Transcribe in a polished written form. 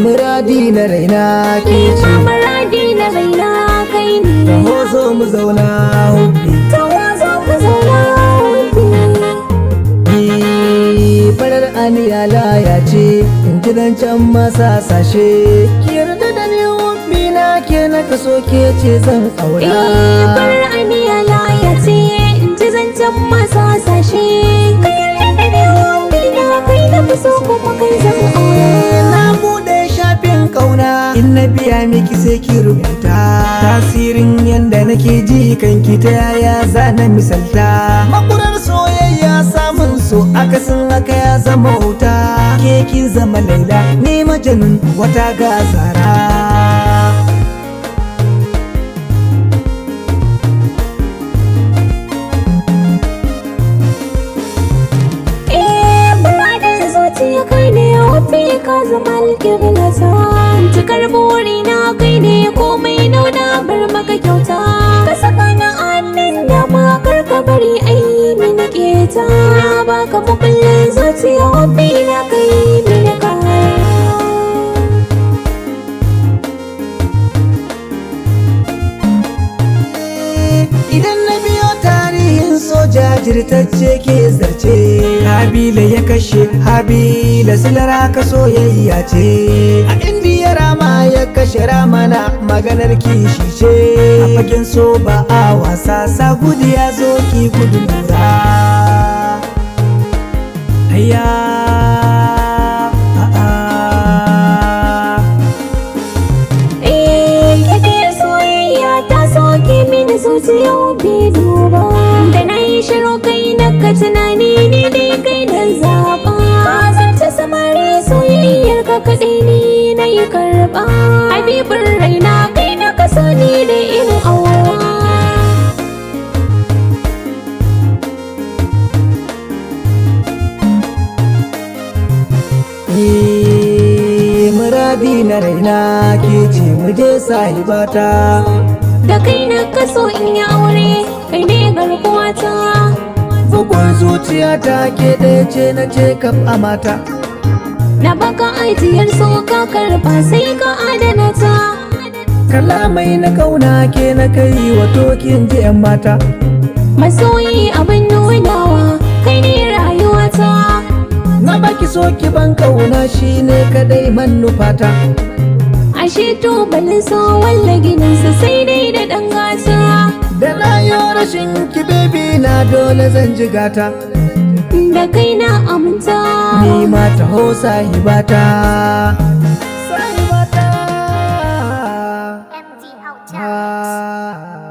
Muradi na raina ke ce, muradi na raina kai ne. taho zo mu zauna hubbi. Taho zo mu zauna hubbi. Farar aniya laya ce, in ji dan can masa sashe. Ki yarda da ni hubbi na ke na kaso ke ce zan aura. Farar aniya laya ce, in ji zancen masa sashe. Ka yarda da ni hubbi na kai na kaso kuma kai zan aura. Na buɗe shafin ƙauna, in na biya miki sai ki rubuta tasirin yanda nake ji kanki ta yaya zana misalta. Makurar soyayya samun so akasin haka ya zama wuta. Ke kin zama Laila ni majanun wata gazara. Ya kai ne wafi ka zama alƙiblata. Cikar burina kai ne komai nauna bar maka kyauta. Ka saka na hannun dama kar ka bari ayi mini keta. Na baka makullin zuciya wafi na kai mini kaya. Idan na biyo tarihin soja jirtacce ke zarce, Habila ya kashe Habila silara ka soyayya ce. A Indiya Rama ya kashe Ramana maganar kishi ce. A fagen so ba a wasa sa gudu ya zo ki gudu lura. Ayya zuciya bi duba da na yi shiru kai na ka tunani ni dai kai na zaɓa. Ka zance samari soyayyar ka kaɗai ni na yi karɓa. Habibin raina kai na kaso ni da in aura. Muradi na raina ke ce mu je sahibata. Da kai na kaso in yi aure kai ne garkuwata. Bugun zuciya ta ke ɗaya ce na ce kaf a mata. Na baka ajiyar so ka karba sai ka adana ta. Kalamai na kauna ke na kai wa tokin ji 'yan mata. Masoyi abin nunawa kai ne rayuwata. Na baki so ki ban kauna shine kadai manufata. Ashe tubalin so walla gininsa sai dai da ɗan gasa. Da na yi rashin ki baby na dole zan ji gata. Da kai na aminta ni ma taho sahibata. Sahibata. MG Hotel.